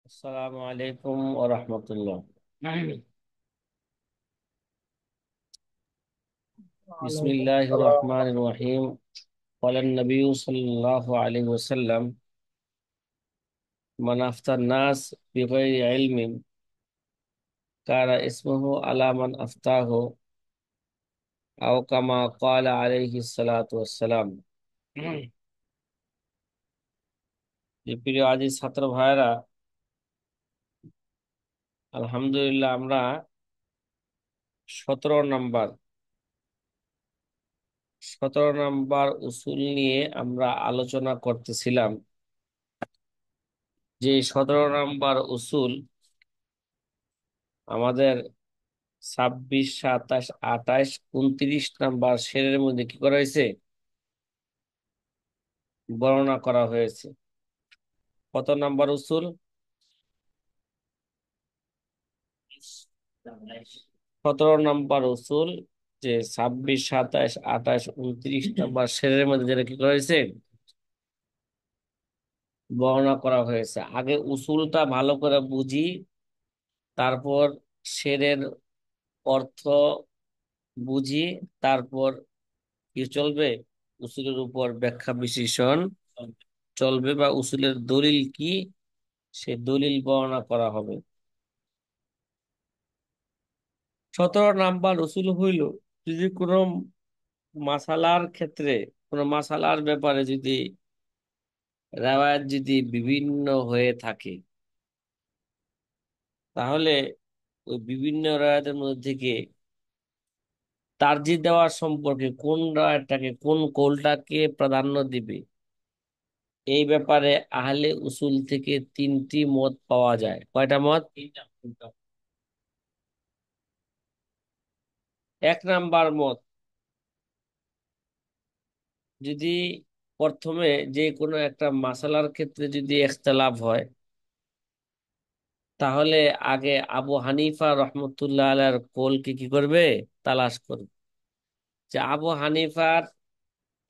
আসসালামু আলাইকুম ওয়া রাহমাতুল্লাহ। ওয়ালাইকুম বিসমিল্লাহির আসসালাম। রহমানির রহিম। ক্বালা নবী সাল্লাল্লাহু আলাইহি ওয়াসাল্লাম, মান আফতান নাস বিগাইরি ইলমিন কানা ইসমুহু আলা মান আফতাহু আও কামা ক্বালা আলাইহি সালাতু ওয়াসসালাম। যে প্রিয় আজিজ ছাত্র ভাইরা, আলহামদুলিল্লাহ আমরা 17 নাম্বার 17 নাম্বার উসুল নিয়ে আমরা আলোচনা করতেছিলাম। যে 17 নাম্বার উসুল আমাদের 26, 27, 28, 29 নাম্বার শেরের মধ্যে কি করা হয়েছে, বর্ণনা করা হয়েছে। কত নাম্বার উসুল? 17 নাম্বার উসুল। যে 26, 27, 28, 29 নাম্বার শেরের মধ্যে যেটা কি করা হয়েছে, বর্ণনা করা হয়েছে। আগে উসুলটা ভালো করে বুঝি, তারপর শেরের অর্থ বুঝি, তারপর কি চলবে, উসুলের উপর ব্যাখ্যা বিশ্লেষণ চলবে, বা উসুলের দলিল কি সে দলিল বর্ণনা করা হবে। 17 নাম্বার উসুল হইল, যদি কোনো মাসালার ক্ষেত্রে, কোনো মাসালার ব্যাপারে যদি রাওয়ায়াত যদি বিভিন্ন হয়ে থাকে, তাহলে ওই বিভিন্ন রাওয়ায়াতের মধ্যে থেকে তারজিহ দেওয়ার সম্পর্কে কোন রাওয়ায়াতটাকে, কোন কৌলটাকে প্রাধান্য দিবে, এই ব্যাপারে আহলে উসুল থেকে 3টি মত পাওয়া যায়। কয়টা মত? 1 নাম্বার মত, যদি প্রথমে যে কোনো একটা মাসালার ক্ষেত্রে যদি ইখতিলাফ হয়, তাহলে আগে আবু হানিফা রহমতুল্লাহ আলাইহির কওলকে কি করবে, তালাশ করবে, যে আবু হানিফার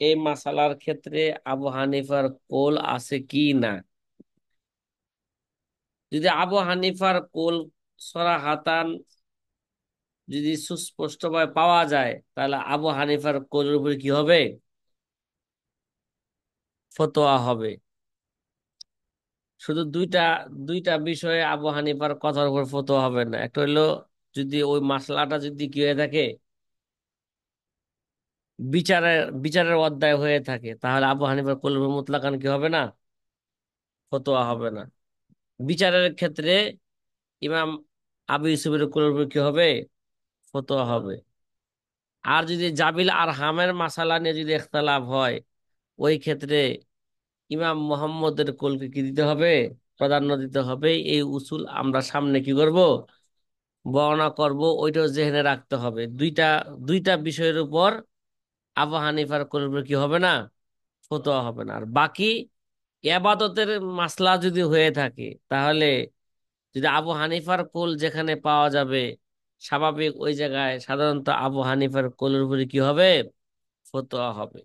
এই মাসালার ক্ষেত্রে আবু হানিফার কওল আছে কি না। যদি আবু হানিফার কওল সরাহাতান যদি সুস্পষ্টভাবে পাওয়া যায়, তাহলে আবু হানিফার কওলের উপরে কি হবে, ফতোয়া হবে। শুধু দুইটা দুইটা বিষয়ে আবু হানিফার কথার উপর ফতোয়া হবে না। একটা হইলো, যদি ওই মাসলাটা যদি কি হয়ে থাকে, বিচারের বিচারের অধ্যায় হয়ে থাকে, তাহলে আবু হানিফার কওল মুতলাকান কি হবে না, ফতোয়া হবে না। বিচারের ক্ষেত্রে ইমাম আবু ইউসুফের কওলের উপর কি হবে, ফতোয়া হবে। আর যদি জাবিল আর হামের মাসালা নিয়ে যদি ইখতিলাফ হয়, ওই ক্ষেত্রে ইমাম মোহাম্মদের কওলকে কি দিতে হবে, প্রাধান্য দিতে হবে। এই উসুল আমরা সামনে কি করব, বর্ণনা করব, ওইটাও জেহেনে রাখতে হবে। দুইটা দুইটা বিষয়ের উপর আবু হানিফার কওলের উপর কি হবে না, ফতোয়া হবে না। আর বাকি এবাদতের মাসলা যদি হয়ে থাকে, তাহলে যদি আবু হানিফার কওল যেখানে পাওয়া যাবে, স্বাভাবিক ওই জায়গায় সাধারণত আবু হানিফার কওলের উপরে কি হবে, ফতোয়া হবে।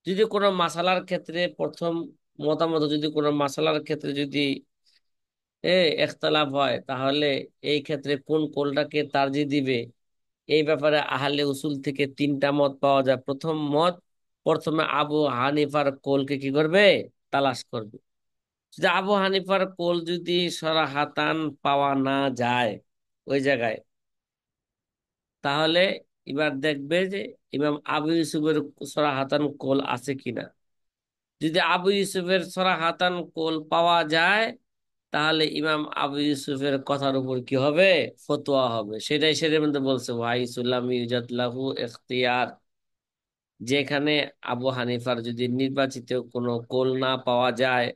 যদি কোনো মাসালার ক্ষেত্রে প্রথম মতামত, যদি কোনো মাসালার ক্ষেত্রে যদি ইখতিলাফ হয়, তাহলে এই ক্ষেত্রে কোন কওলটাকে তারজিহ দিবে, এই ব্যাপারে আহলে উসুল থেকে 3টা মত পাওয়া যায়। প্রথম মত, প্রথমে আবু হানিফার কওলকে কি করবে, তালাশ করবে। যদি আবু হানিফার কওল যদি সরাহাতান পাওয়া না যায় ওই জায়গায়, তাহলে এবার দেখবে যে ইমাম আবু ইউসুফের সরাহাতান কওল আছে কিনা। যদি আবু ইউসুফের সরাহাতান কওল পাওয়া যায়, তাহলে ইমাম আবু ইউসুফের কথার উপর কি হবে, ফতোয়া হবে। সেটাই সেটার মধ্যে বলছে, ভাই সুলাম ইউজাদ লাহু ইখতিয়ার, যেখানে আবু হানিফার যদি নির্বাচিত কোনো কওল না পাওয়া যায়,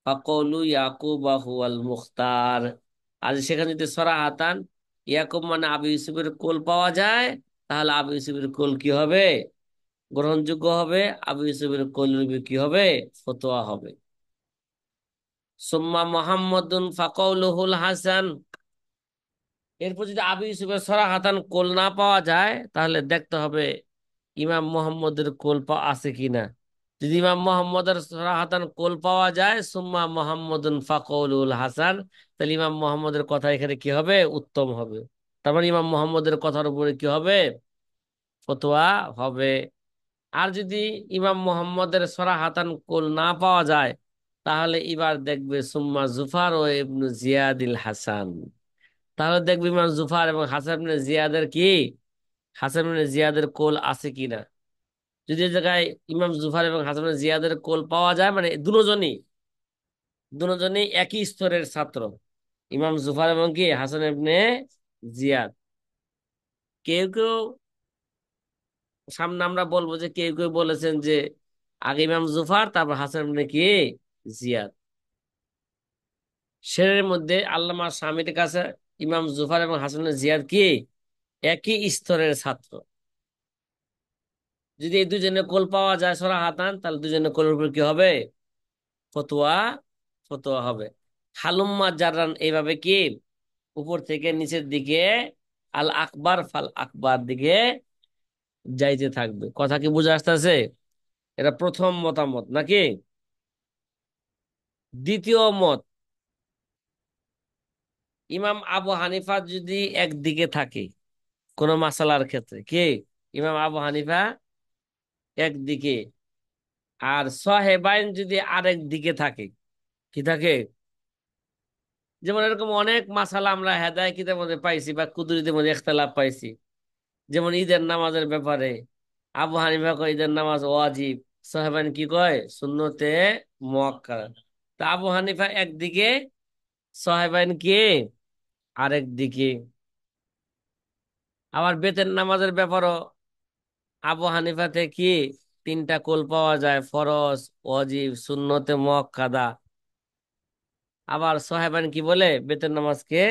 ফাকৌলু ইয়াকুব হুয়াল মুখতার, আর সেখানে যদি সরাহাতান ইয়াকুব মানে আবু ইউসুফের কোল পাওয়া যায়, তাহলে আবু ইউসুফের কোল কি হবে, গ্রহণযোগ্য হবে। আবু ইউসুফের কোল কি হবে, ফতোয়া হবে। সুম্মা মুহাম্মাদুন ফাকৌলুহুল হাসান, এরপর যদি আবু ইউসুফের সরাহাতান কোল না পাওয়া যায়, তাহলে দেখতে হবে ইমাম মুহাম্মদের কোল আছে কিনা। যদি ইমাম মোহাম্মদের সরাহাতান কোল পাওয়া যায় সুম্মা মোহাম্মদুন ফাকৌলুল হাসান, তাহলে ইমাম মোহাম্মদের কথা এখানে কি হবে? উত্তম হবে। তার মানে ইমাম মোহাম্মদের কথার উপরে কি হবে? ফতোয়া হবে। আর যদি ইমাম মোহাম্মদের সরাহাতান কোল না পাওয়া যায়, তাহলে এবার দেখবে সুম্মা জুফার ও ইবনু জিয়াদিল হাসান। তাহলে দেখবে ইমাম জুফার এবং হাসান ইবনে জিয়াদের কি, হাসান ইবনে জিয়াদের কোল আছে কিনা। যদি এই জায়গায় ইমাম জুফার এবং হাসান ইবনে জিয়াদের কোল পাওয়া যায়, মানে দুজনই দুজনই একই স্তরের ছাত্র, ইমাম জুফার এবং কি হাসান ইবনে জিয়াদ। কেউ কেউ সামনে আমরা বলবো যে কেউ কেউ বলেছেন যে আগে ইমাম জুফার তারপর হাসান ইবনে কি জিয়াদ। শেরের মধ্যে আল্লামা শামির কাছে ইমাম জুফার এবং হাসান ইবনে জিয়াদ কি একই স্তরের ছাত্র। যদি এই দুজনের কোল পাওয়া যায় সরাহাতান, তাহলে দুজনের কোলের উপর কি হবে? ফতোয়া, ফতোয়া হবে। হালুম্মা জাররান এইভাবে কি উপর থেকে নিচের দিকে আল আকবার ফাল আকবার দিকে যাইতে থাকবে। কথা কি বুঝে আসতেছে? এটা প্রথম মতামত নাকি? দ্বিতীয় মত, ইমাম আবু হানিফা যদি একদিকে থাকে কোন মাসালার ক্ষেত্রে, কি ইমাম আবু হানিফা একদিকে আর সাহেবাইন যদি আরেক দিকে থাকে, কি থাকে? যেমন এরকম অনেক মাসালা আমরা হেদায়েতের মধ্যে পাইছি বা কুদরতের মধ্যে ইখতিলাফ পাইছি। যেমন ঈদের নামাজের ব্যাপারে আবু হানিফা কয় ঈদের নামাজ ওয়াজিব, সাহেবান কি কয় সুন্নতে মুআক্কাদা। তা আবু হানিফা একদিকে, সাহেবান কি আরেক দিকে। আবার বেতের নামাজের ব্যাপারও আবু হানিফাতে কি তিনটা কোল পাওয়া যায়, ফরজ, ওয়াজিব, সুন্নতে মুআক্কাদা। আবার সাহেবান কি বলে বেতের নামাজকে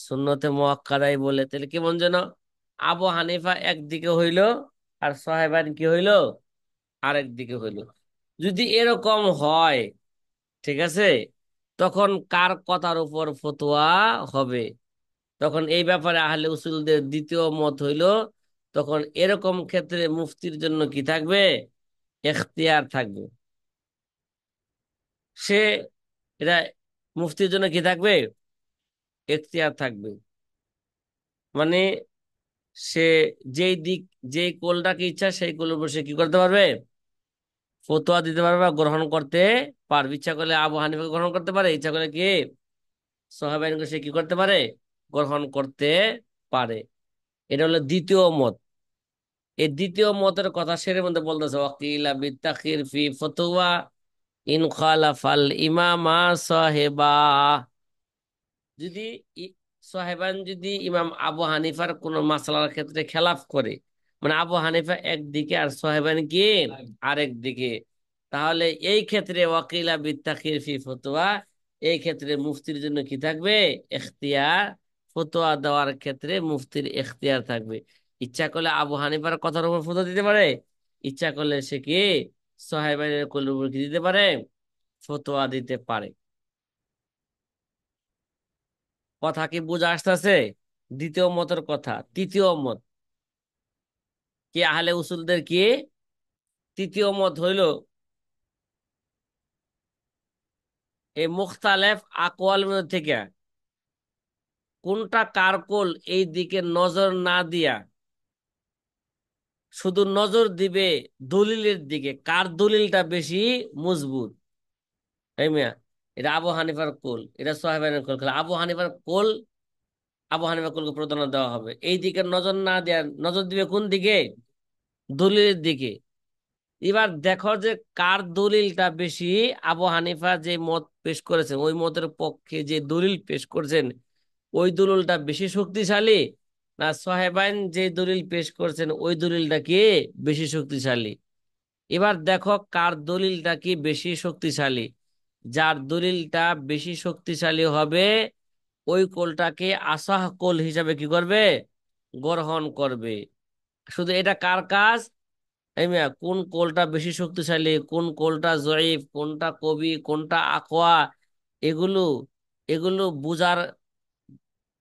সুন্নতে মুআক্কাদাই বলে। তাহলে কেমন যেন আবু হানিফা একদিকে হইল আর সাহেবান কি হইল আরেক দিকে হইল। যদি এরকম হয়, ঠিক আছে, তখন কার কথার উপর ফতোয়া হবে? তখন এই ব্যাপারে আহলে উসুলদের দ্বিতীয় মত হইল, তখন এরকম ক্ষেত্রে মুফতির জন্য কি থাকবে? এখতিয়ার থাকবে। সে এটা মুফতির জন্য কি থাকবে? এখতিয়ার থাকবে। মানে সে যেই দিক, যেই কোলটাকে ইচ্ছা সেই কোলের উপর সে কি করতে পারবে? ফতোয়া দিতে পারবে বা গ্রহণ করতে পারবে। ইচ্ছা করলে আবু হানিফাকে গ্রহণ করতে পারে, ইচ্ছা করলে কি সাহাবাইনকে সে কি করতে পারে? গ্রহণ করতে পারে। এটা হলো দ্বিতীয় মত। এই দ্বিতীয় মতের কথা সের মধ্যে বলতেছে ওয়াকিলা বিত্তাখির ফি ফতোয়া ইন খালাফাল ইমামা সাহেবা। যদি সাহেবান যদি ইমাম আবু হানিফার কোন মাসালার ক্ষেত্রে খেলাফ করে, মানে আবু হানিফা একদিকে আর সাহেবান কি আরেক দিকে, তাহলে এই ক্ষেত্রে ওয়াকিলা বিত্তাখির ফি ফতোয়া, এই ক্ষেত্রে মুফতির জন্য কি থাকবে? এখতিয়ার। ফতোয়া দেওয়ার ক্ষেত্রে মুফতির এখতিয়ার থাকবে। ইচ্ছা করলে আবু হানিফার কথার উপর ফতোয়া দিতে পারে, ইচ্ছা করলে সে কি সাহেবানের কোলের উপর কি দিতে পারে? ফতোয়া দিতে পারে। কথা কি বুঝে আসতেছে? দ্বিতীয় মতের কথা। তৃতীয় মত কি আহলে উসুলদের কি তৃতীয় মত হইল এই মুখতালেফ আকওয়াল থেকে কোনটা কার কোল এই দিকে নজর না দিয়া শুধু নজর দিবে দলিলের দিকে, কার দলিলটা বেশি মজবুত। এই মিয়া, এটা আবু হানিফার কোল, এটা সোহাইবানের কোল, আবু হানিফার কোল, আবু হানিফার কোলকে প্রাধান্য দেওয়া হবে। এই দিকে নজর না দেয়া নজর দিবে কোন দিকে? দলিলের দিকে। এবার দেখো যে কার দলিলটা বেশি। আবু হানিফা যে মত পেশ করেছেন ওই মতের পক্ষে যে দলিল পেশ করেছেন ওই দলিলটা বেশি শক্তিশালী, না সাহেবাইন যে দলিল পেশ করছেন ওই দলিলটা কি বেশি শক্তিশালী? এবার দেখো কার দলিলটা কি বেশি শক্তিশালী। যার দলিলটা বেশি শক্তিশালী হবে ওই কোলটাকে আসাহ কোল হিসাবে কি করবে? গ্রহণ করবে। শুধু এটা কার কাজ? এই মিয়া, কোন কোলটা বেশি শক্তিশালী, কোন কোলটা জয়ীফ, কোনটা কবি, কোনটা আকোয়া, এগুলো এগুলো বুঝার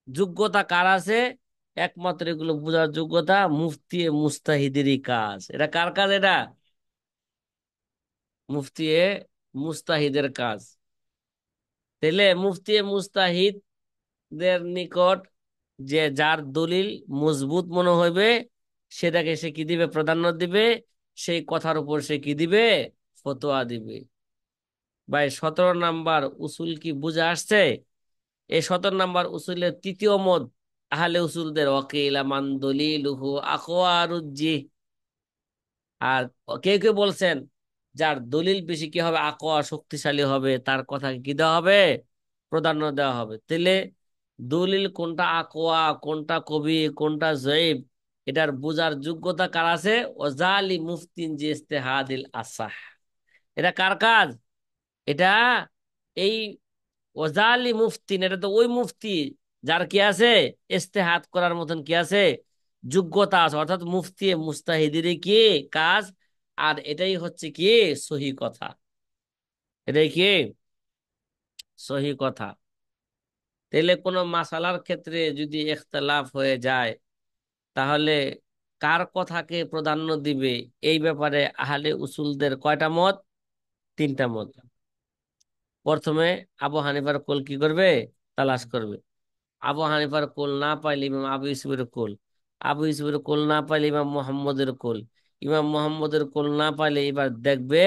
যোগ্যতা কার আছে? একমাত্র এগুলো বুঝার যোগ্যতা মুফতি মুস্তাহিদেরই কাজ। এটা কার কাজ? এটা মুফতি এ মুস্তাহিদের কাজ। তাহলে মুফতি এ মুস্তাহিদদের নিকট যে যার দলিল মজবুত মনে হইবে সেটাকে সে কি দিবে, প্রাধান্য দিবে, সেই কথার উপর সে কি দিবে, ফতোয়া দিবে। ভাই 17 নাম্বার উসুল কি বুঝে আসছে? এই 17 নাম্বার উসুলের তৃতীয় মত আহলে উসুলদের ওয়াকিল মান দলিলুহু আকওয়ারুজ্জি। আর কেউ কেউ বলছেন যার দলিল বেশি কি হবে, আকোয়া শক্তিশালী হবে, তার কথাকে কি দেওয়া হবে, প্রাধান্য দেওয়া হবে। তাহলে দলিল কোনটা আকোয়া, কোনটা কবি, কোনটা জয়ীব, এটার বোঝার যোগ্যতা কার আছে? ওজালি মুফতিন জি ইস্তেহাদিল আসাহ। এটা কার কাজ? এটা এই ওজালি মুফতিন, এটা তো ওই মুফতি যার কি আছে, ইস্তেহাদ করার মতন কি আছে, যোগ্যতা আছে। অর্থাৎ মুফতি মুস্তাহিদের কি কাজ। আর এটাই হচ্ছে কি সহি কথা, এটাই কি সহি কথা। তাহলে কোনো মাসালার ক্ষেত্রে যদি ইখতিলাফ হয়ে যায়, তাহলে কার কথাকে প্রাধান্য দিবে, এই ব্যাপারে আহলে উসুলদের কয়টা মত? তিনটা মত। প্রথমে আবু হানিফার কোল কি করবে, তালাশ করবে। আবু হানিফার কোল না পাইলে ইমাম আবু ইউসুফের কোল, আবু ইউসুফের কোল না পাইলে ইমাম মোহাম্মদের কোল, ইমাম মোহাম্মদের কোল না পাইলে এবার দেখবে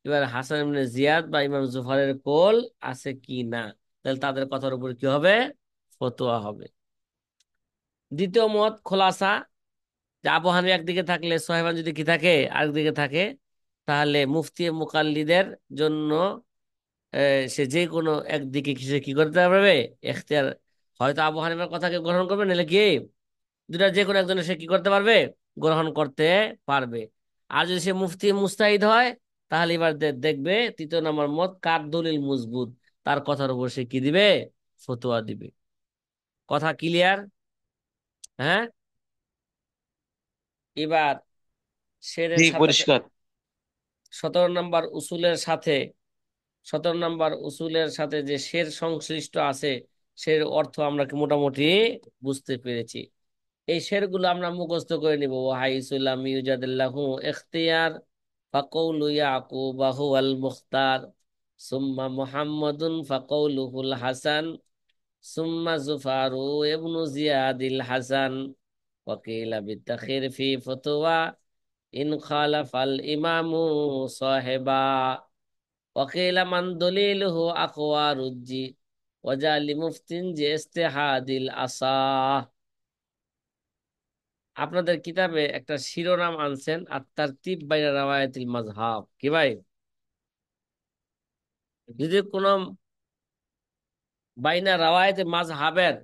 এবার হাসান ইবনে জিয়াদ বা ইমাম জুফারের কোল আছে কি না। তাহলে তাদের কথার উপর কি হবে, ফতোয়া হবে। দ্বিতীয় মত খোলাসা, যে আবু হানিফা একদিকে থাকলে সোহেবান যদি কি থাকে আরেকদিকে থাকে, তাহলে মুফতি মুকাল্লিদের জন্য সে যে কোনো একদিকে সে কি করতে পারবে, এখতিয়ার, হয়তো আবু হানিফার কথাকে গ্রহণ করবে, নাহলে কি দুটার যে কোনো একজনের সে কি করতে পারবে, গ্রহণ করতে পারবে। আর যদি সে মুফতি মুস্তাহিদ হয়, তাহলে এবার দেখবে তৃতীয় নম্বর মত কার দলিল মজবুত, তার কথার উপর সে কি দিবে, ফতোয়া দিবে। কথা ক্লিয়ার? হ্যাঁ। এবার শেরের জি, সাথে পরিষ্কার। 17 নম্বর উসুলের সাথে, 17 নম্বর উসুলের সাথে যে শের সংশ্লিষ্ট আছে, শের অর্থ আমরা কি মোটামুটি বুঝতে পেরেছি। এই শের গুলো আমরা মুখস্থ করে নিব। ওয়াহাইসুল্লাম ইউজাদিল্লাহু ইখতিয়ার ফাকাউলু ইয়াকুব হুয়াল মুখতার সুম্মা মুহাম্মাদুন ফাকাউলুহুল হাসান সুম্মা জুফারু ইবনু জিয়াদিল হাসান ওয়াকিলা বিতাখির ফি ফতওয়া ইন খালাফাল ইমামু সাহেবা ওয়াকিলা মান দলিলুহু আকওয়ারুজ্জি ওয়াজালি মুফতিন জি ইস্তেহাদিল আসাহ। আপনাদের কিতাবে একটা শিরোনাম আনছেন, আর তারতিব বাইনা রাওয়ায়াতিল মাযহাব, কি ভাই? যদি কোনো বাইনা রাওয়ায়াতে মাযহাবের,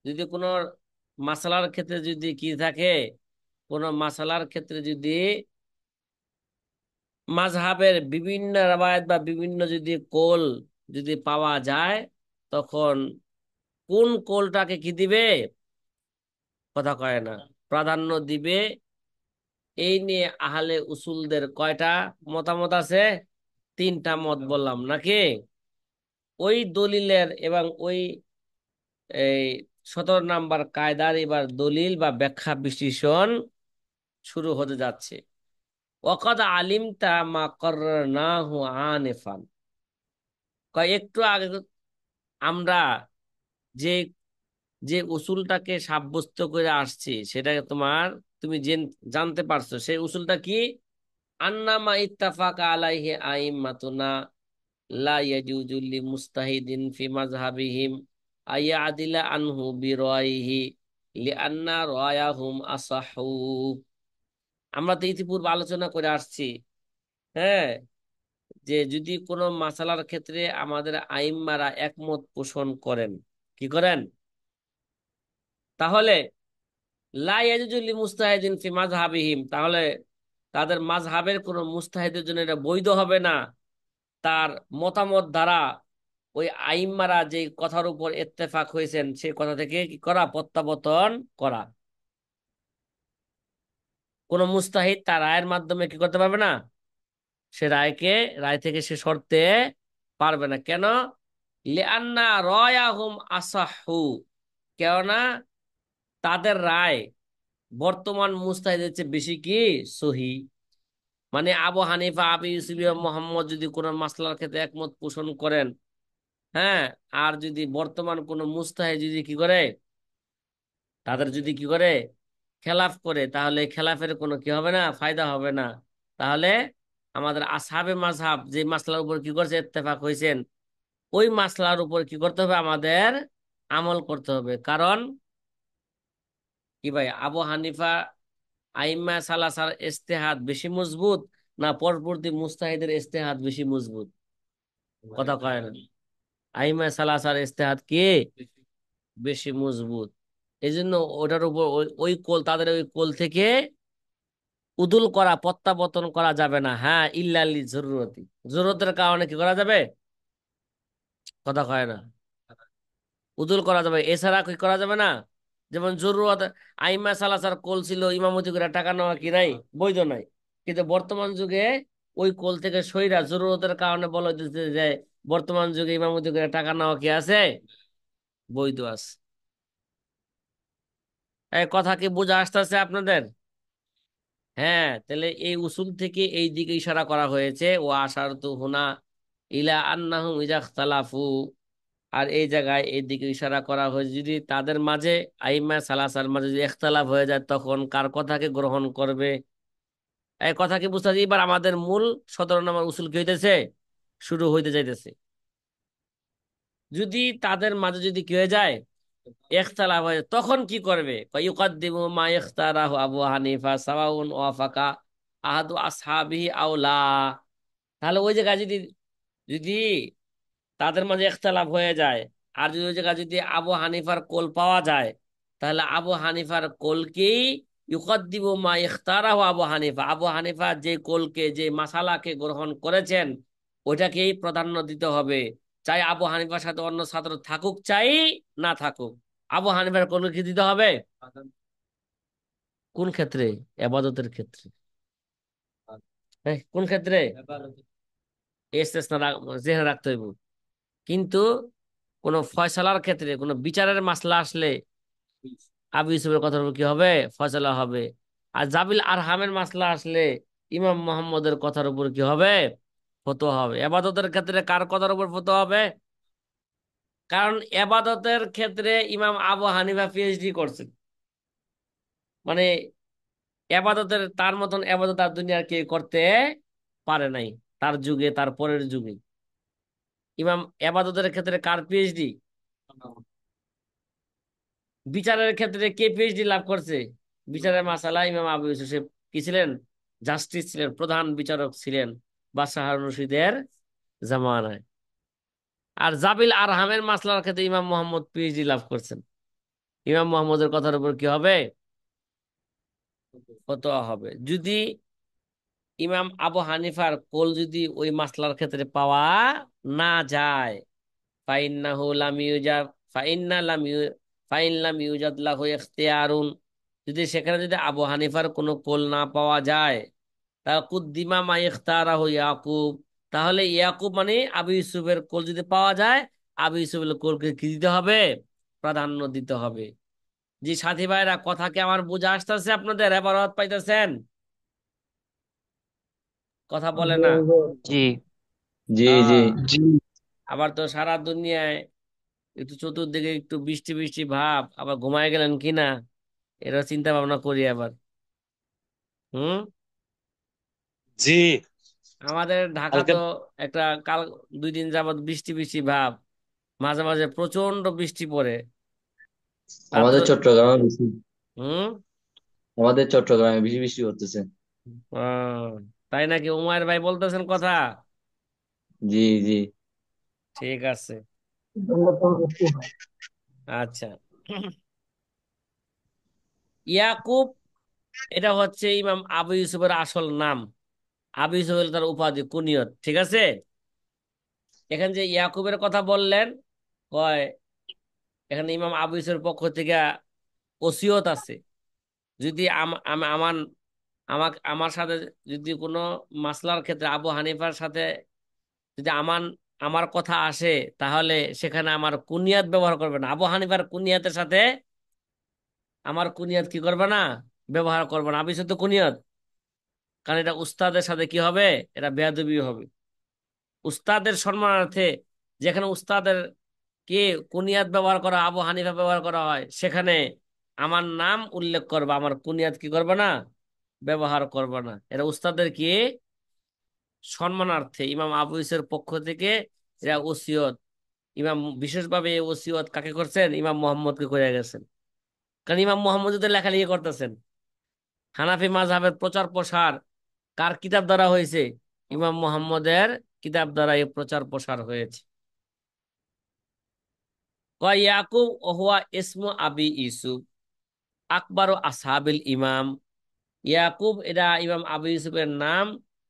যদি কোনো মাসালার ক্ষেত্রে যদি কি থাকে, কোন মাসালার ক্ষেত্রে যদি মাযহাবের বিভিন্ন রাওয়ায়াত বা বিভিন্ন যদি কোল যদি পাওয়া যায়, তখন কোন কোলটাকে কি দিবে, কথা কয় না, প্রাধান্য দিবে। এই নিয়ে আহলে উসুলদের কয়টা মতামত আছে? তিনটা মত বললাম নাকি? ওই দলিলের এবং ওই এই 17 নাম্বার কায়দার এবার দলিল বা ব্যাখ্যা বিশ্লেষণ শুরু হতে যাচ্ছে। ওয়াকাদ আলিমতা মা করনাহু আনিফান, কয় একটু আগে আমরা যে যে উসুলটাকে সাব্যস্ত করে আসছি সেটাকে তুমি জানতে পারছো, সেই উসুলটা কি? আন্নামা ইত্তাফাকা আলাইহি আইম্মাতুনা লা ইয়াজুজু লিমুস্তাহিদিন ফি মাযহাবিহিম আইয়াদিলা আনহু বিরাইহি লিআন্না রায়াহুম আসাহু। আমরা তো ইতিপূর্বে আলোচনা করে আসছি, হ্যাঁ, যে যদি কোনো মাসালার ক্ষেত্রে আমাদের আইম্মারা একমত পোষণ করেন, কি করেন, তাহলে লা ইয়াজুজু লিমুস্তাহিদিন ফি মাযহাবিহিম, তাহলে তাদের মাযহাবের কোনো মুস্তাহিদের জন্য এটা বৈধ হবে না, তার মতামত দ্বারা ওই আইম্মারা যে কথার উপর ইত্তেফাক হয়েছেন সেই কথা থেকে কি করা, প্রত্যাবর্তন করা। কোন মুস্তাহিদ তার রায়ের মাধ্যমে কি করতে পারবে না, সে রায় থেকে সে সরতে পারবে না। কেন? লিআন্না রায়াহুম আসাহু, কেননা তাদের রায় বর্তমান মুস্তাহিদের চেয়ে বেশি কি সহি। মানে আবু হানিফা, আবু ইউসুফ এবং মোহাম্মদ যদি কোনো মাসলার ক্ষেত্রে একমত পোষণ করেন, হ্যাঁ, আর যদি বর্তমান কোনো মুজতাহিদ যদি কি করে, তাদের যদি কি করে খেলাফ করে, তাহলে খেলাফের কোনো কি হবে না, ফায়দা হবে না। তাহলে আমাদের আসহাবে মাযহাব যে মাসলার উপর কি করছে, ইত্তেফাক হয়েছেন, ওই মাসলার উপর কি করতে হবে, আমাদের আমল করতে হবে। কারণ কি ভাই, আবু হানিফা আইম্মা সালাসার ইজতিহাদ বেশি মজবুত, না পরবর্তী মুজতাহিদের ইজতিহাদ বেশি মজবুত? কথা কয় না। আইম্মা সালাসার ইজতিহাদ কি বেশি মজবুত। এই জন্য ওটার উপর ওই ওই কোল, তাদের ওই কোল থেকে উদুল করা, প্রত্যাবর্তন করা যাবে না। হ্যাঁ, ইল্লালি জরুরতি, জরুরতের কারণে কি করা যাবে, কথা কয় না, উদুল করা যাবে, এছাড়া কি করা যাবে না। যেমন জরুরত, আইম্মা সালাসার কোল ছিল ইমামতি করে টাকা নেওয়া কি নাই, বৈধ নাই। কিন্তু বর্তমান যুগে ওই কোল থেকে সইরা জরুরতের কারণে বলা হইতেছে যে বর্তমান যুগে ইমামতি করে টাকা নেওয়া কি আছে, বৈধ আছে। এই কথা কি বোঝা আসতেছে আপনাদের? হ্যাঁ, তাহলে এই উসুল থেকে এই দিকে ইশারা করা হয়েছে, ও আশারতু হুনা ইলা আন্নাহুম ইজাখতালাফু। আর এই জায়গায় এই দিকে ইশারা করা হয়েছে, যদি তাদের মাঝে আইম্মা সালাসার মাঝে যদি ইখতিলাফ হয়ে যায়, তখন কার কথাকে গ্রহণ করবে। এই কথা কি বুঝতে পারছি? এবার আমাদের মূল 17 নম্বর উসুল কি হইতেছে, শুরু হইতে যাইতেছে। যদি তাদের মাঝে যদি কি হয়ে যায়, ইখতিলাফ হয়, তখন কি করবে, ইউকাদ্দিমু মা ইখতারাহু আবু হানিফা সাওয়াউন ওয়াফাকা আহাদু আসহাবিহি আও লা। তাহলে ওই জায়গায় যদি যদি তাদের মাঝে ইখতিলাফ হয়ে যায়, আর যদি ওই জায়গায় যদি আবু হানিফার কোল পাওয়া যায়, তাহলে আবু হানিফার কোলকেই ইউকাদ্দিমু মা ইখতারাহু আবু হানিফা, আবু হানিফা যে কোলকে, যে মাসালাকে গ্রহণ করেছেন, ওইটাকেই প্রাধান্য দিতে হবে। চাই আবু হানিফার সাথে অন্য ছাত্র থাকুক, চাই না থাকুক, আবু হানিফার কোলকে কি দিতে হবে। কোন ক্ষেত্রে? এবাদতের ক্ষেত্রে। কোন ক্ষেত্রে? ইস্তেসনা জেনে রাখতে হইব। কিন্তু কোন ফয়সালার ক্ষেত্রে, কোন বিচারের মাসলা আসলে আবু ইউসুফের কথার উপর কি হবে, ফয়সালা হবে। আর জাবিল আরহামের মাসলা আসলে ইমাম মোহাম্মদের কথার উপর কি হবে, ফতোয়া হবে। এবাদতের ক্ষেত্রে কার কথার উপর ফতোয়া হবে? কারণ এবাদতের ক্ষেত্রে ইমাম আবু হানিফা পিএইচডি করছেন, মানে এবাদতের তার মতন এবাদত আর দুনিয়ার কেউ করতে পারে নাই, তার যুগে, তার পরের যুগে। ইমাম এবাদতের ক্ষেত্রে কার পিএইচডি? বিচারের ক্ষেত্রে কে পিএইচডি লাভ করছে? বিচারের মাসালা ইমাম আবু ইউসুফ, সে কি ছিলেন, জাস্টিস ছিলেন, প্রধান বিচারক ছিলেন বাদশাহ হারুন রশিদের জামানায়। আর জাবিল আরহামের মাসলার ক্ষেত্রে ইমাম মোহাম্মদ পিএইচডি লাভ করছেন। ইমাম মোহাম্মদের কথার উপর কি হবে, ফতোয়া হবে। যদি ইমাম আবু হানিফার কোল যদি ওই মাসলার ক্ষেত্রে পাওয়া না যায়, ফাইন্নাহু লাম ইউজাদ ফাইন্না লাম ইউ ফাইন লাম ইউজাদ লাহু ইখতিয়ারুন, যদি সেখানে যদি আবু হানিফার কোনো কোল না পাওয়া যায়, তা কুদ্দিমা মা ইখতারাহু ইয়াকুব, তাহলে ইয়াকুব মানে আবু ইউসুফের কোল যদি পাওয়া যায়, আবু ইউসুফের কোলকে কি দিতে হবে, প্রাধান্য দিতে হবে। জি সাথী ভাইরা, কথা কি আমার বোঝা আসতেছে আপনাদের? এবার পাইতেছেন? কথা বলে না। জি। জি জি। হ্যাঁ, আবার তো সারা দুনিয়ায় একটু চতুর্দিকে একটু বৃষ্টি বৃষ্টি ভাব, আবার ঘুমায় গেলেন কিনা, এটা চিন্তা ভাবনা করি আবার। হুম। জি। আমাদের ঢাকা কালকে তো একটা কাল 2 দিন যাবত বৃষ্টি বৃষ্টি ভাব, মাঝে মাঝে প্রচন্ড বৃষ্টি পড়ে। রাত্র। আমাদের চট্টগ্রামে বেশি, হুম। আমাদের চট্টগ্রামে বেশি বৃষ্টি করতেছে। আহ, তাই নাকি? উমায়ের ভাই বলতেছেন কথা। জি জি। ঠিক আছে। আচ্ছা। ইয়াকুব, এটা হচ্ছে ইমাম আবু ইউসুফের আসল নাম। আবু ইউসুফ হলো তার উপাধি, কুনিয়ত, ঠিক আছে। এখানে যে ইয়াকুবের কথা বললেন, কয় এখানে ইমাম আবু ইউসুফের পক্ষ থেকে ওসিয়ত আছে, যদি আমার আমার সাথে যদি কোনো মাসলার ক্ষেত্রে আবু হানিফার সাথে যদি আমার কথা আসে, তাহলে সেখানে আমার কুনিয়াত ব্যবহার করবে না, আবু হানিফার কুনিয়াতের সাথে আমার কুনিয়াত কি করবে না, ব্যবহার করবে না। আবু ইউসুফ তো কুনিয়ত, কারণ এটা উস্তাদের সাথে কি হবে, এটা বেয়াদবি হবে। উস্তাদের সম্মানার্থে যেখানে উস্তাদের কে কুনিয়াত ব্যবহার করা, আবু হানিফা ব্যবহার করা হয়, সেখানে আমার নাম উল্লেখ করবা, আমার কুনিয়াত কি করবে না, ব্যবহার করবে না। এটা উস্তাদের কি সম্মানার্থে ইমাম আবু ইউসুফের পক্ষ থেকে এরা ওসিয়ত। ইমাম বিশেষভাবে এই ওসিয়ত কাকে করছেন, ইমাম মোহাম্মদকে করে গেছেন। কারণ ইমাম মোহাম্মদ যদি লেখালেখি করতেছেন, হানাফি মাযহাবের প্রচার প্রসার কার কিতাব দ্বারা হয়েছে, ইমাম মোহাম্মদের কিতাব দ্বারা এই প্রচার প্রসার হয়েছে। কয় ইয়াকুব ওহুয়া ইসমু আবি ইউসুফ আকবর আসহাবিল ইমাম। ইয়াকুব এটা ইমাম আবু ইউসুফের নাম।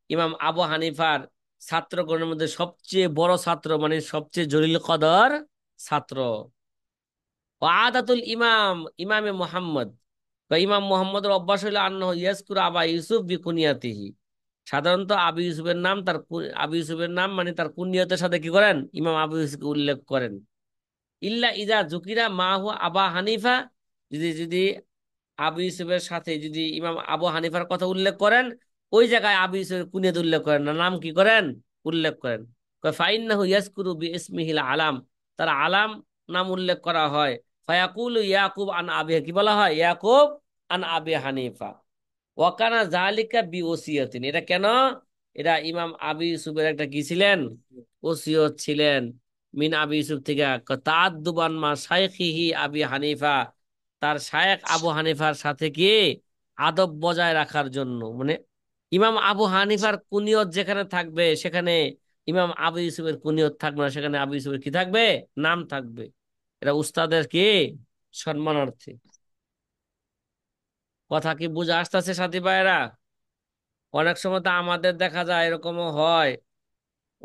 ইমাম আবু হানিফার ছাত্রগণের মধ্যে সবচেয়ে বড় ছাত্র, মানে সবচেয়ে জলিল কদর ছাত্র। ও আদাতুল ইমাম ইমামে মোহাম্মদ, বা ইমাম মোহাম্মদের অভ্যাস হইল আন্নাহু ইয়াজকুরু আবা ইউসুফ বিকুনিয়াতিহি। সাধারণত আবু ইউসুফের নাম আবু ইউসুফের নাম মানে তার কুনিয়তের সাথে কি করেন, ইমাম আবু ইউসুফকে উল্লেখ করেন। ইল্লা ইজা জুকিরা মা হুয়া আবা হানিফা, যদি যদি আবু ইউসুফের সাথে যদি ইমাম আবু হানিফার কথা উল্লেখ করেন, ওই জায়গায় আবু ইউসুফের কুনিয়ত উল্লেখ করেন না, নাম কি করেন, উল্লেখ করেন। ফাইন্নাহু ইয়াজকুরু বিইসমিহিল আলাম, তার আলাম নাম উল্লেখ করা হয়। ফায়াকুলু ইয়াকুব আন আবি, কি বলা হয়, ইয়াকুব আন আবি হানিফা। ওয়াকানা জালিকা বি ওসিয়তিন, এটা কেন, এটা ইমাম আবি ইউসুফের একটা কি ছিলেন, ওসিয়ত ছিলেন। মিন আবি ইউসুফ থেকে তাআদ্দুবান মা শাইখিহি আবি হানিফা, তার শায়েখ আবু হানিফার সাথে কি আদব বজায় রাখার জন্য। মানে ইমাম আবু হানিফার কুনিয়ত যেখানে থাকবে সেখানে ইমাম আবু ইউসুফের কুনিয়ত থাকবে না, সেখানে আবু ইউসুফের কি থাকবে, নাম থাকবে। এটা উস্তাদের কি সম্মানার্থে। কথা কি বুঝে আসতেছে সাথী ভাইয়েরা? অনেক সময় তো আমাদের দেখা যায় এরকমও হয়,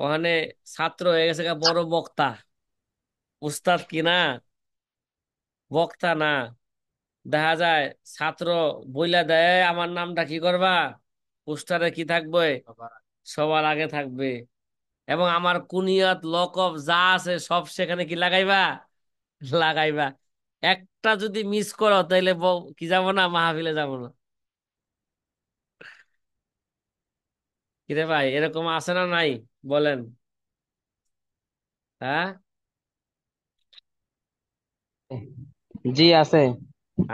ওখানে ছাত্র হয়ে গেছে গা বড় বক্তা, উস্তাদ কি না, বক্তা না। দেখা যায় ছাত্র বইলা দেয় আমার নামটা কি করবা, পোস্টারে কি থাকবে, সবার আগে থাকবে। এবং আমার কুনিয়ত লকব যা আছে সব সেখানে কি লাগাইবা, লাগাইবা। একটা যদি মিস করো তাইলে কি যাবো না, মাহফিলে যাবো না। কিরে ভাই, এরকম আছে না নাই, বলেন। হ্যাঁ, জি আছে।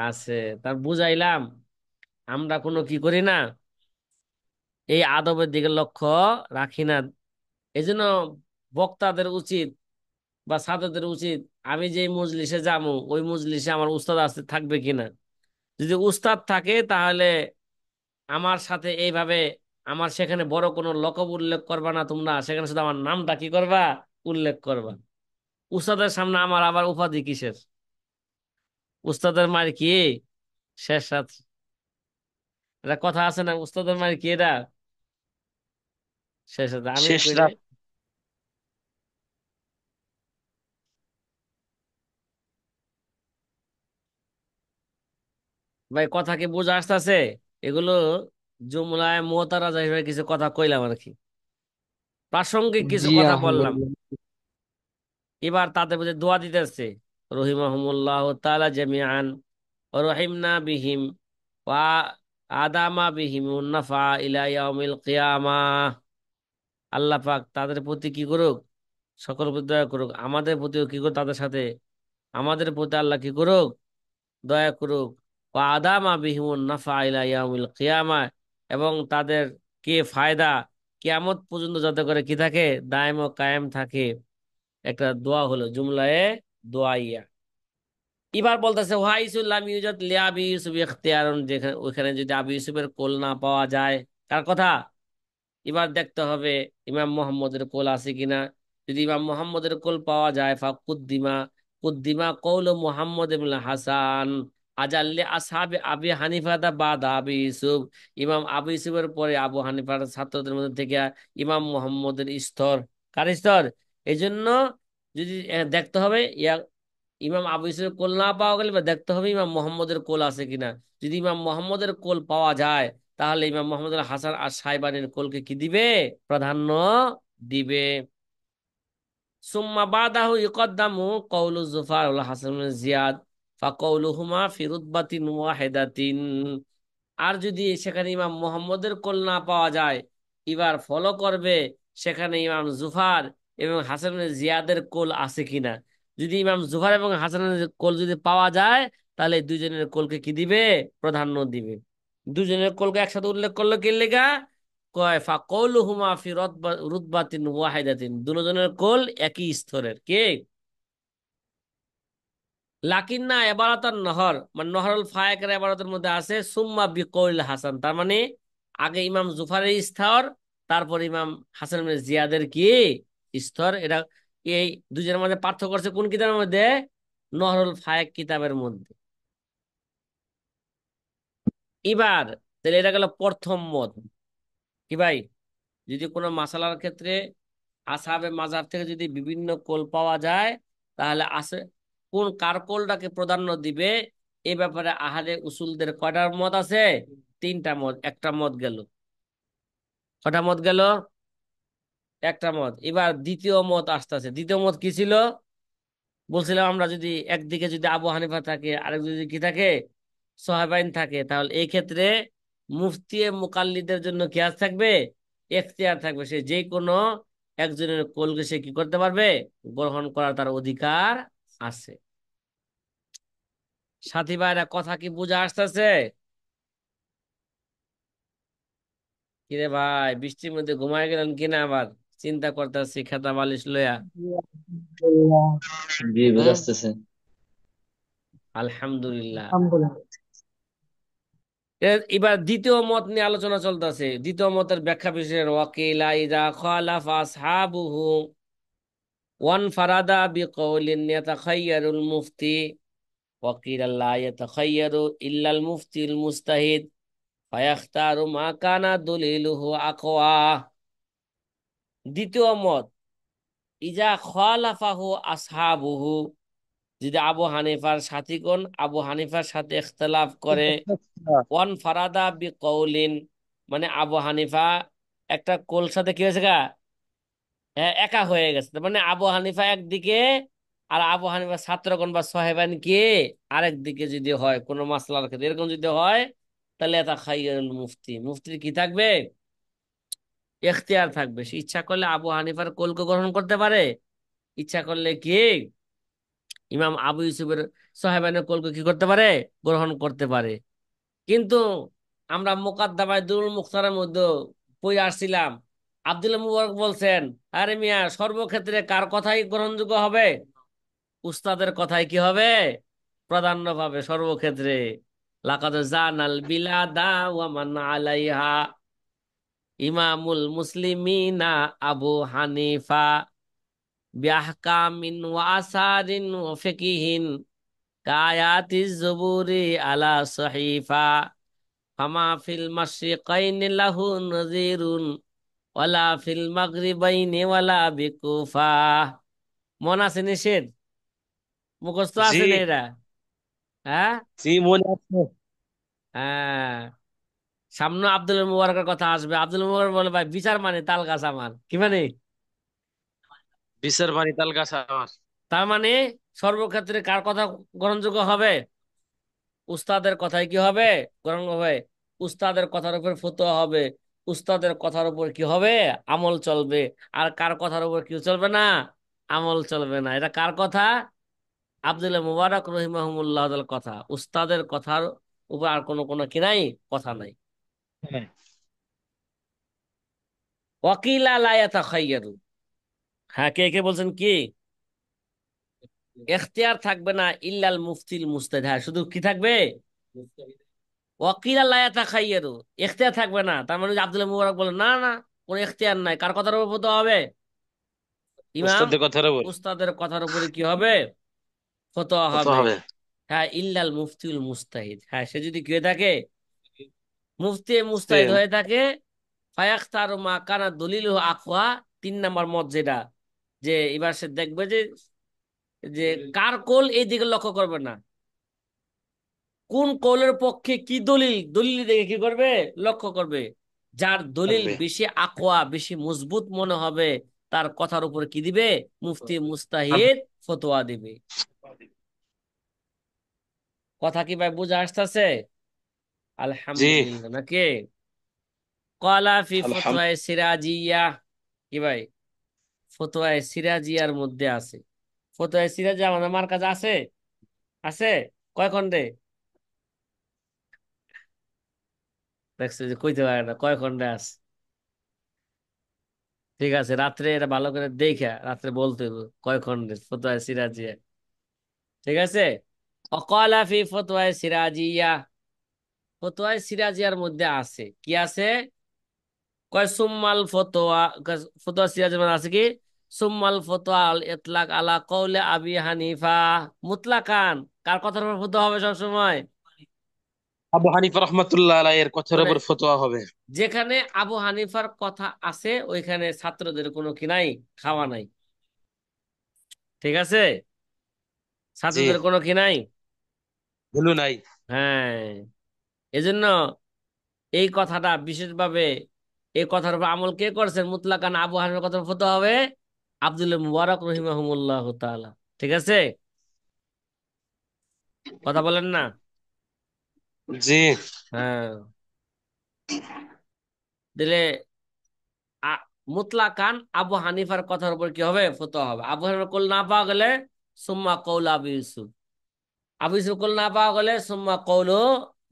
আছে। তার বুঝাইলাম আমরা কোনো কি করি না, এই আদবের দিকে লক্ষ্য রাখি না। এই জন্য বক্তাদের উচিত বা ছাত্রদের উচিত, আমি যে মজলিসে যাবো ওই মজলিসে আমার উস্তাদ আছে থাকবে কিনা। যদি উস্তাদ থাকে তাহলে আমার সাথে এইভাবে, আমার সেখানে বড় কোনো লকব উল্লেখ করবা না তোমরা, সেখানে শুধু আমার নামটা কি করবা, উল্লেখ করবা। উস্তাদের সামনে আমার আবার উপাধি কিসের, উস্তাদের মার কি শেষ সাথ, এটা কথা আছে না, উস্তাদের মার কি এটা শেষ সাথ, আমিন শেষ কইরে। রাত। ভাই কথা কি বোঝা আসতেছে? এগুলো জুমলায় মোতারাজ হিসেবে কিছু কথা কইলাম আর কি, প্রাসঙ্গিক কিছু জি কথা বললাম। আলহামদুলিল্লাহ। এবার তাদের প্রতি দোয়া দিতেছে, রহিমাহুমুল্লাহ তাআলা জামিআন ওয়া রহিমনা বিহিম ওয়া আদামা বিহিম নাফা ইলা ইয়াউমিল কিয়ামাহ। আল্লাহ পাক তাদের প্রতি কি করুক, সকল প্রতি দয়া করুক, আমাদের প্রতিও কি করুক, তাদের সাথে আমাদের প্রতি আল্লাহ কি করুক, দয়া করুক। ওয়া আদামা বিহিম নাফা ইলা ইয়াউমিল কিয়ামাহ, এবং তাদের কে ফায়দা কিয়ামত পর্যন্ত যাতে করে কি থাকে, দায়েম ও কায়েম থাকে। একটা দোয়া হলো জুমলায়ে দোয়াইয়া। এবার বলতেছে ওয়াইসুল্লাম ইউজাদ লিয়াবি ইউসুফ ইখতিয়ারুন, যেখানে ওইখানে যদি আবু ইউসুফের কোল না পাওয়া যায়, কার কথা, এবার দেখতে হবে ইমাম মোহাম্মদের কোল আছে কিনা। যদি ইমাম মোহাম্মদের কোল পাওয়া যায়, কুদ্দিমা কুদ্দিমা কৌল মোহাম্মদ ইবনে হাসান আজাল্লি আসহাবে আবি হানিফা দা বাদা আবি ইউসুফ। ইমাম আবু ইউসুফের পরে আবু হানিফার ছাত্রদের মধ্যে থেকে ইমাম মোহাম্মদের স্তর, কার স্তর। এই জন্য যদি দেখতে হবে ইমাম আবু ইউসুফের কোল না পাওয়া গেলে বা দেখতে হবে ইমাম মোহাম্মদের কোল আছে কিনা। যদি ইমাম মোহাম্মদের কোল পাওয়া যায়, তাহলে ইমাম মোহাম্মদ হাসান আর সাইবানের কোলকে কি দিবে, প্রাধান্য দিবে। সুম্মা বাদাহু ইকদ্দামু কওলু জুফার ওয়াল হাসান ইবনে জিয়াদ ফাকাউলুহুমা ফি রুতবাতিন ওয়াহিদাতিন। আর যদি সেখানে ইমাম মোহাম্মদের কোল না পাওয়া যায়, এবার ফলো করবে সেখানে ইমাম জুফার এবং হাসানের জিয়াদের কোল আছে কিনা। যদি ইমাম জুফার এবং হাসানের কোল যদি পাওয়া যায়, তাহলে দুজনের কোলকে কি দিবে? প্রাধান্য দিবে। দুজনের কোলকে একসাথে উল্লেখ করলো কি লেগা? কয় ফা কৌলুহুমা ফি রুতবাতিন ওয়াহিদাতিন, দুজনের কোল একই স্তরের। কে? লাকিন না এবারাতান নহর, মানে নহরুল ফায়েকের এবারতের মধ্যে আছে সুম্মা বিকৌল হাসান, তার মানে আগে ইমাম জুফারের স্তর, তারপর ইমাম হাসান ইবনে জিয়াদের কি স্তর। এটা এই দুজনের মধ্যে পার্থক্য করছে কোন কিতাবের মধ্যে? নহরুল ফায়েক কিতাবের মধ্যে। এবার তাহলে এটা গেল প্রথম মত। কি ভাই, যদি কোনো মাসালার ক্ষেত্রে আসহাবে মাযহাব থেকে যদি বিভিন্ন কোল পাওয়া যায়, তাহলে আছে কোন কার কোলটাকে প্রাধান্য দিবে, এ ব্যাপারে আহলে উসুলদের কয়টার মত আছে? তিনটা মত। একটা মত গেল। কয়টা মত গেল? একটা মত। এবার দ্বিতীয় মত আসতেছে। দ্বিতীয় মত কি ছিল? বলছিলাম আমরা, যদি একদিকে যদি আবু হানিফা থাকে, আরেক যদি কি থাকে, সাহাবাইন থাকে, তাহলে এই ক্ষেত্রে মুফতি মুকাল্লিদের জন্য কি আজ থাকবে? এখতিয়ার থাকবে, সে যে কোনো একজনের কোলকে সে কি করতে পারবে? গ্রহণ করার তার অধিকার আছে। সাথী ভাইরা, কথা কি বুঝা আসতেছে? কিরে ভাই, বৃষ্টির মধ্যে ঘুমায় গেলেন কিনা আবার? চিন্তা করতেছি খেতা বালিশ লইয়া। জি, হুম। বুঝাচ্ছে। আলহামদুলিল্লাহ। আলহামদুলিল্লাহ। এবার দ্বিতীয় মত নিয়ে আলোচনা চলতেছে। দ্বিতীয় মতের ব্যাখ্যা বিশেষ ওয়াকিলা ইযা খালাফা আসহাবুহু ওয়ান ফারাদা বিকওলিন ইয়াতাখায়্যারুল মুফতি ওয়াকিলা লা ইয়াতাখায়্যারু ইল্লাল মুফতিল মুজতাহিদ ফায়াখতারু মা কানা দলিলুহু আকওয়া। দ্বিতীয় মত, ইজা খালাফাহু আসহাবুহু, যদি আবু হানিফার সাথীগণ আবু হানিফার সাথে ইখতিলাফ করে, ওয়ান ফারাদা বি কৌলিন, মানে আবু হানিফা একটা কোল সাথে কি হয়েছে গা? হ্যাঁ, একা হয়ে গেছে। তার মানে আবু হানিফা একদিকে, আর আবু হানিফা ছাত্রগণ বা সাহেবান কি আরেক দিকে যদি হয় কোনো মাসলার ক্ষেত্রে, এরকম যদি হয়, তাহলে এটা খাইরুল মুফতি, মুফতির কি থাকবে? এখতিয়ার থাকবে। সে ইচ্ছা করলে আবু হানিফার কোলকে গ্রহণ করতে পারে, ইচ্ছা করলে কি ইমাম আবু ইউসুফের সাহেবানের কোলকে কি করতে পারে? গ্রহণ করতে পারে। কিন্তু আমরা মুকাদ্দামায়ে দুরুল মুখতারের মধ্যে পড়ে আসছিলাম, আব্দুল্লাহ মুবারক বলছেন, আরে মিয়া, সর্বক্ষেত্রে কার কথাই গ্রহণযোগ্য হবে? উস্তাদের কথাই কি হবে? প্রাধান্য পাবে সর্বক্ষেত্রে। লাকাদ জানাল বিলাদা ওয়া মান আলাইহা ইমামুল মুসলিমিনা আবু হানিফা বিআহকামিন ওয়া আসারিন ওয়া ফিকহিন কায়াতিজ জুবুরি আলা সহিফা ফামা ফিল মাশরিকাইনি লাহু নজিরুন ওয়ালা ফিল মাগরিবাইনি ওয়ালা বিকুফা। মন আছে নিষেধ? মুখস্থ জি, আছে না এরা? হ্যাঁ। জি, মনে আছে। হ্যাঁ, সামনে আব্দুল মুবারকের কথা আসবে। আব্দুল মুবারক বলে, ভাই বিচার মানে তাল গাছ আমার। কি মানে? বিশের বাড়ি তাল গাছ আমার। তার মানে সর্বক্ষেত্রে কার কথা গ্রহণযোগ্য হবে? উস্তাদের কথাই কি হবে? গ্রহণ হবে। উস্তাদের কথার উপর ফতোয়া হবে। উস্তাদের কথার উপর কি হবে? আমল চলবে। আর কার কথার উপর কি চলবে না? আমল চলবে না। এটা কার কথা? আব্দুল্লাহ মুবারক রহিমাহুমুল্লাহ কথা। উস্তাদের কথার উপর আর কোনো কি নাই? কথা নাই। হ্যাঁ। ওয়াকিলা লা ইয়াতাখায়্যারু। হ্যাঁ, কে কে বলছেন কি? এখতিয়ার থাকবে না ইল্লাল মুফতিল মুজতাহিদ। হ্যাঁ, শুধু কি থাকবে? ওয়াকিলা লা ইয়াতাখায়্যারু, এখতিয়ার থাকবে না। তার মানে আব্দুল্লাহ মুবারক বলেন, না না, কোনো এখতিয়ার নাই। কার কথার উপর ফতোয়া হবে? ইমাম উস্তাদের কথার উপর উস্তাদের কথার উপরে কি হবে? ফতোয়া কত হবে। হবে? হ্যাঁ, ইল্লাল মুফতিউল মুস্তাহিদ। হ্যাঁ, সে যদি কি হয়ে থাকে? মুফতি মুস্তাহিদ সেম। হয়ে থাকে। ফায়াখতারু মা কানা দলিলুহু আকওয়া। তিন নাম্বার মত যেটা, যে এবার সে দেখবে যে যে কার কোল এই দিকে লক্ষ্য করবে না, কোন কৌলের পক্ষে কি দলিল, দলিল দেখে কি করবে? লক্ষ্য করবে। যার দলিল থাকবে। বেশি আকোয়া, বেশি মজবুত মনে হবে, তার কথার উপর কি দিবে? মুফতি আম- মুস্তাহিদ ফতোয়া দিবে। কথা কি ভাই বুঝে আসতেছে? জি আলহামদুলিল্লাহ নাকি? কলা ফি ফতোয়া আলহামদুলিল্লাহ। সিরাজিয়া, কি ভাই, ফতোয়া সিরাজিয়ার মধ্যে আছে। ফতোয়া সিরাজিয়া আমাদের আমার কাছে আছে, আছে কয় খণ্ডে? দেখছো যে কইতে পারে না কয় খণ্ডে আছে। ঠিক আছে, রাত্রে এটা ভালো করে দেখা রাত্রে বলতে হবে কয় খণ্ডে ফতোয়া সিরাজিয়া। ঠিক আছে। অকলা ফি ফতোয়া সিরাজিয়া, ফতোয়া সিরাজিয়ার মধ্যে আছে কি আছে? কয় সুম্মাল ফতোয়া, ফতোয়া সিরাজের মধ্যে আছে কি? সুম্মাল ফতোয়া আল ইতলাক আলা কওলে আবি হানিফা মুতলাকান। কার কথার উপর ফতোয়া হবে সব সময়? আবু হানিফা রহমতুল্লাহ আলাইহির কথার মানে উপর ফতোয়া হবে। যেখানে আবু হানিফার কথা আছে ওইখানে ছাত্রদের কোনো কি নাই, খাওয়া নাই। ঠিক আছে, জি, ছাত্রদের কোনো কি নাই। ভুলু নাই। হ্যাঁ, এজন্য এই কথাটা বিশেষভাবে, এই কথার উপর আমল কে করছেন মুতলাকান আবু হানিফার কথা ফতোয়া হবে আব্দুল মুবারক রহিমাহুমুল্লাহ তাআলা। ঠিক আছে, কথা বলেন না? জি হ্যাঁ, দিলে আ, মুতলাকান আবু হানিফার কথার উপর কি হবে ফতোয়া হবে। আবু হানিফার কল না পাওয়া গেলে সুম্মা কৌল আবু ইউসুফ, আবু ইউসুফ কল না পাওয়া গেলে সুম্মা কৌল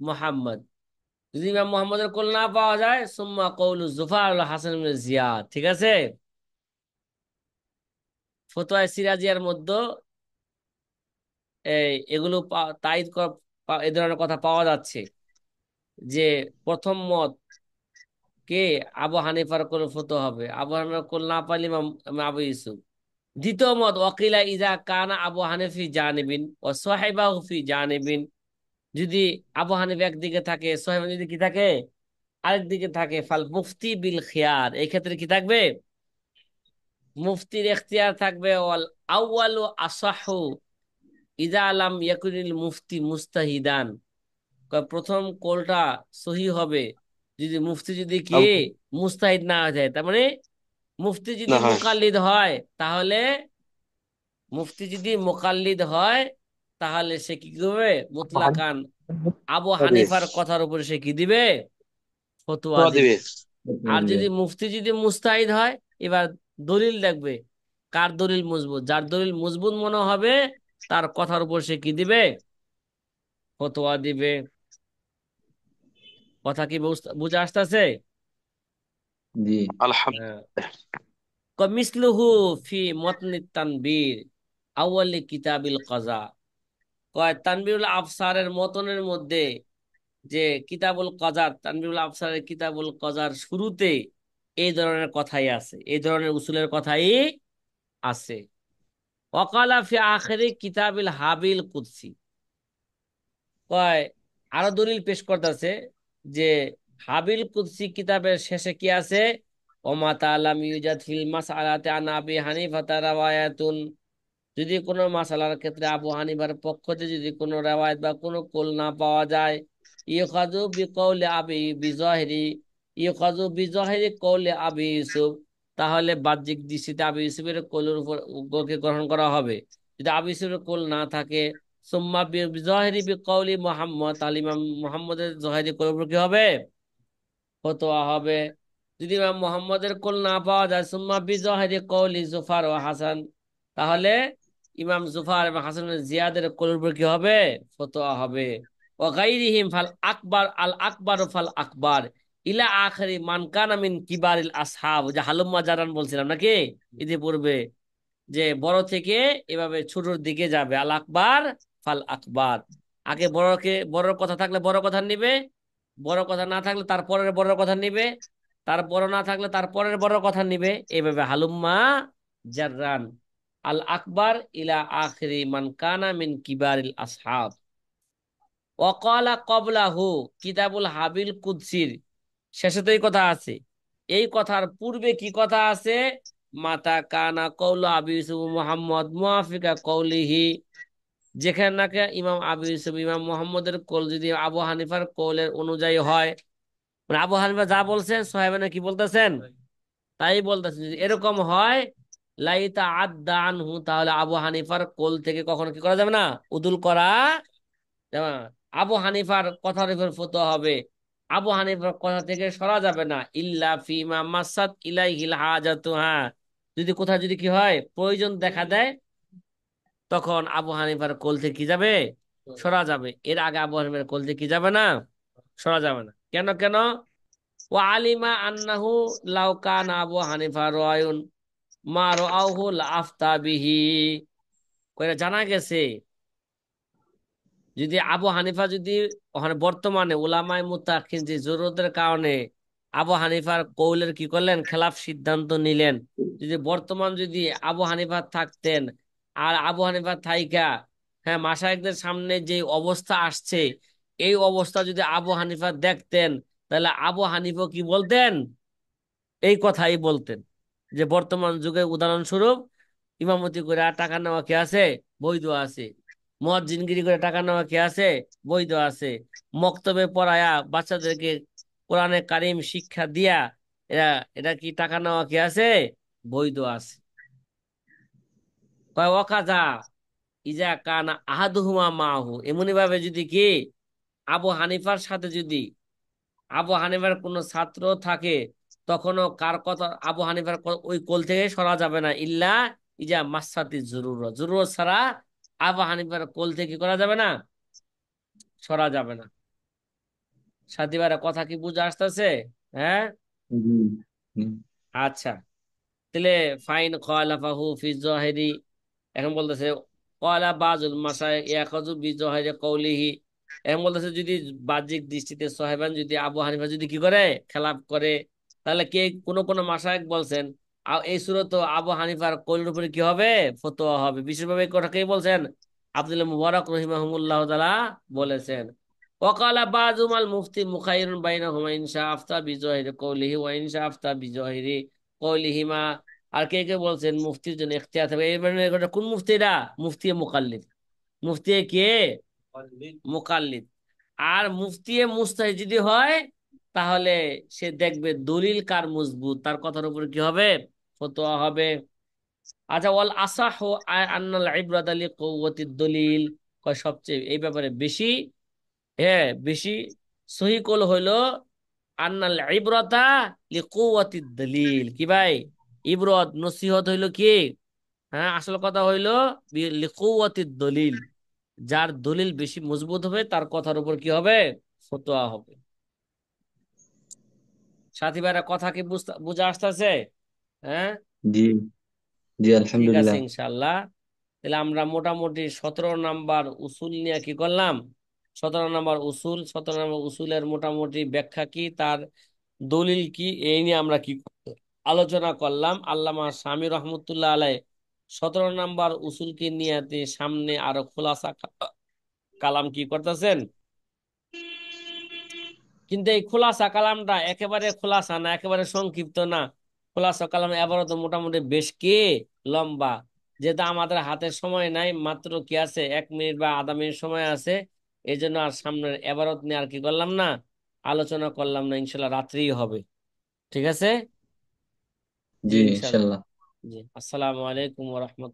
মুহাম্মদ, যদি ইমাম মুহাম্মদের কল না পাওয়া যায় সুম্মা কৌল জুফার আল হাসান ইবনে জিয়াদ। ঠিক আছে, ফতোয়া সিরাজিয়ার মধ্যে এই এগুলো এই ধরনের কথা পাওয়া যাচ্ছে যে প্রথম মত কে আবু হানিফার কোল ফতোয়া হবে, আবু হানিফার কোল না পাইলে ইমাম আবু ইউসুফ। দ্বিতীয় মত ওয়াকিলা ইজা কানা আবু হানিফি জানিবিন ও সাহিবাহু ফি জানিবিন, যদি আবু হানিফ একদিকে থাকে সাহেব যদি কি থাকে আরেক দিকে থাকে, ফাল মুফতি বিল খিয়ার, এই ক্ষেত্রে কি থাকবে? মুফতির এখতিয়ার থাকবে। ওয়াল আউয়ালু আসাহু ইজা আলাম ইয়াকুনিল মুফতি মুস্তাহিদান, প্রথম কোলটা সহি হবে যদি মুফতি যদি কি আব- মুস্তাহিদ না হয়ে যায়। তার মানে মুফতি যদি না হয়। মুকাল্লিদ হয় তাহলে, মুফতি যদি মুকাল্লিদ হয় তাহলে সে কি করবে? আবু হানিফা মুতলাকান আবু দিবে, হানিফার কথার উপরে সে কি দিবে? ফতোয়া ফতোয়া দিবে। দিবে। আর দিবে। যদি মুফতি যদি মুস্তাহিদ হয়, এবার দলিল দেখবে কার দলিল মজবুত, যার দলিল মজবুত মনে হবে তার কথার উপর সে কি দিবে? ফতোয়া দিবে। কথা কি বুঝে আসতেছে? জি হ্যাঁ। মিসলুহু ফি মতনি তানবীর আউয়ালি কিতাবিল কাজা, কয় তানবীরুল আফসারের মতনের মধ্যে যে কিতাবুল কাজার, তানবীরুল আফসারের কিতাবুল কাজার শুরুতে এই ধরনের কথাই আছে, এই ধরনের উসুলের কথাই আছে। ওয়াকালা ফি আখিরি কিতাবিল হাবিল কুদসি, কয় আরো দলিল পেশ করতেছে যে হাবিল কুদসি কিতাবের শেষে কি আছে? ওমা তাআলাম ইউজাদ ফিল মাসআলাতি আন আবি হানিফা রাওয়ায়াতুন, যদি কোনো মাসালার ক্ষেত্রে আবু হানিফার পক্ষ থেকে যদি কোনো রেওয়ায়ত বা কোনো কোল না পাওয়া যায়, ইউখাযু বিকৌলি আবি বিজাহিরি, ইউখাযু বিজাহিরি কৌলি আবি ইউসুফ, তাহলে বাহ্যিক দৃষ্টিতে আবি ইউসুফের কোলের উপর কে গ্রহণ করা হবে। যদি আবি ইউসুফের কোল না থাকে সুম্মা বিজাহিরি বিকৌলি মুহাম্মদ, তাহলে ইমাম মুহাম্মদের জহিরি কোলের উপর কি হবে? ফতোয়া হবে। যদি ইমাম মুহাম্মদের কোল না পাওয়া যায় সুম্মা বিজাহিরি কৌলি জুফার ও হাসান, তাহলে ইমাম জুফার এবং হাসান ইবনে জিয়াদের কোলের উপর কি হবে? ফতোয়া হবে। ও গাইরিহিম ফাল আকবার আল আকবার ফাল আকবার ইলা আখরি মান কানা মিন কিবারিল আসহাব, যে হালুম্মা জারান বলছিলাম নাকি ইতিপূর্বে, যে বড় থেকে এভাবে ছোটর দিকে যাবে। আল আকবার ফাল আকবার, আগে বড়কে, বড়র কথা থাকলে বড় কথা নিবে, বড় কথা না থাকলে তারপরের বড় কথা নিবে, তার বড় না থাকলে তারপরের বড় কথা নিবে, এইভাবে হালুম্মা জাররান আল আকবার ইলা আখিরি মান কানা মিন কিবারিল আসহাব। ওয়াকালা কবলাহু কিতাবুল হাবিল কুদসির শেষে তো এই কথা আছে, এই কথার পূর্বে কি কথা আছে? মাতা কানা কৌল আবি ইউসুফ মুহাম্মদ মুআফিকা কৌলিহি, যেখানে নাকি ইমাম আবু ইউসুফ ইমাম মুহাম্মদের কোল যদি আবু হানিফার কোলের অনুযায়ী হয়, মানে আবু হানিফা যা বলছেন সাহেবানে কি বলতেছেন তাই বলতেছেন, যদি এরকম হয় লাইতা আদ্দা আনহু, তাহলে আবু হানিফার কোল থেকে কখনো কি করা যাবে না? উদুল করা যাবে না। আবু হানিফার কথার উপর ফতোয়া হবে, আবু হানিফার কথা থেকে সরা যাবে না, ইল্লা ফিমা মাসাত ইলাইহিল হাজাতু, হ্যাঁ যদি কোথাও যদি কি হয় প্রয়োজন দেখা দেয়, তখন আবু হানিফার কোল থেকে কি যাবে, সরা যাবে। এর আগে আবু হানিফার কোল থেকে কি যাবে না, সরা যাবে না। কেন কেন? ও আলিমা আন্নাহু লাউ কানা আবু হানিফা রায়ুন মা রাআহু লা আফতা বিহি, কইরা জানা গেছে যদি আবু হানিফা যদি ওখানে বর্তমানে উলামায়ে মুত্তাকিন যে জরুরতের কারণে আবু হানিফার কৌলের কি করলেন, খেলাফ সিদ্ধান্ত নিলেন, যদি বর্তমান যদি আবু হানিফা থাকতেন, আর আবু হানিফা থাইকা হ্যাঁ মাশায়েখদের সামনে যে অবস্থা আসছে, এই অবস্থা যদি আবু হানিফা দেখতেন, তাহলে আবু হানিফা কি বলতেন, এই কথাই বলতেন যে বর্তমান যুগে উদাহরণস্বরূপ ইমামতি করে আর টাকা নেওয়া কে আছে, বৈধ আছে। মুয়াজ্জিনগিরি করে টাকা নেওয়া কে আছে, বৈধ আছে। মক্তবে পড়ায়া বাচ্চাদেরকে কোরআনে কারিম শিক্ষা দিয়া এরা এটা কি টাকা নেওয়া কে আছে, বৈধ আছে। কয় ওয়াকাজা ইজা কানা আহাদুহুমা মাহু, এমনি ভাবে যদি কি আবু হানিফার সাথে যদি আবু হানিফার কোনো ছাত্র থাকে, তখনও কার কথা আবু হানিফার ওই কোল থেকে সরা যাবে না, ইল্লা ইজা মাসাতি জরুরত, জরুরত ছাড়া আবু হানিফার কোল থেকে কি করা যাবে না, সরা যাবে না। সাথীবারা কথা কি বুঝে আসতেছে? হ্যাঁ, জি। জি। আচ্ছা। তাহলে ফাইন খালাফাহু ফি যাহিরি, এখন বলতেছে কয়লা বাজুল মাসায়েখ ইয়াখাযু বি যাহিরি কওলিহি, এখন বলতেছে যদি বাহ্যিক দৃষ্টিতে সাহেবান যদি আবু হানিফা যদি কি করে, খেলাফ করে, তাহলে কে কোন কোন মাশায়েখ বলছেন এই সূরত আবু হানিফার কওলের উপরে কি হবে, ফতোয়া হবে। বিশেষভাবে এই কথাকেই বলছেন আব্দুল্লাহ মুবারক রহিমাহুল্লাহ তাআলা বলেছেন। ওয়াকালা বাযুমাল মুফতি মুখাইরুন বাইনাহুমা ইনশা আফতা বি যাহিরি কওলিহি ওয়া ইনশা আফতা বি যাহিরি কওলিহিমা। আর কে কে বলছেন মুফতির জন্য ইখতিয়ার থাকবে, এই মানে এটা কোন মুফতিরা, মুফতি মুকাল্লিদ, মুফতি কে, মুকাল্লিদ। আর মুফতি মুজতাহিদ যদি হয়, তাহলে সে দেখবে দলিল কার মজবুত, তার কথার উপর কি হবে, ফতোয়া হবে। আচ্ছা, ওয়াল আসাহু আন্নাল ইবরাতা লিকুওয়াতিদ দলিল, কয় সবচেয়ে এই ব্যাপারে বেশি, হ্যাঁ বেশি সহি কল হইলো আন্নাল ইবরাতা লিকুওয়াতিদ দলিল, কি ভাই, ইবরত নসিহত হইলো কি, হ্যাঁ আসল কথা হইলো লিকুওয়াতিদ দলিল, যার দলিল বেশি মজবুত হবে তার কথার উপর কি হবে, ফতোয়া হবে। সাথী ভাইরা কথা কি বুঝে আসতেছে? হ্যাঁ, জি। জি, ঠিক আছে আলহামদুলিল্লাহ। ইনশাল্লাহ। তাহলে আমরা মোটামুটি 17 নাম্বার উসুল নিয়ে কি করলাম, 17 নাম্বার উসুল, 17 নাম্বার উসুলের মোটামুটি ব্যাখ্যা কি, তার দলিল কি, এই নিয়ে আমরা কি আলোচনা করলাম। আল্লামা শামী রহমতুল্লাহ আলাই 17 নাম্বার উসুলকে নিয়ে সামনে আরো খোলাসা কালাম কি করতেছেন। কিন্তু এই খোলাসা কালামটা একেবারে খোলাসা না, একেবারে সংক্ষিপ্ত না। খোলাসা কালাম এবারও তো মোটামুটি বেশ কি লম্বা, যেটা আমাদের হাতে সময় নাই, মাত্র কি আছে 1 মিনিট বা আধা মিনিট সময় আছে। এই জন্য আর সামনের এবারত নিয়ে আর কি করলাম না, আলোচনা করলাম না। ইনশাল্লাহ রাত্রিই হবে। ঠিক আছে। জি জি, ইনশাল্লাহ। ইনশাল্লাহ। জি, আসসালামু আলাইকুম ওয়া রাহমাতুল্লাহ।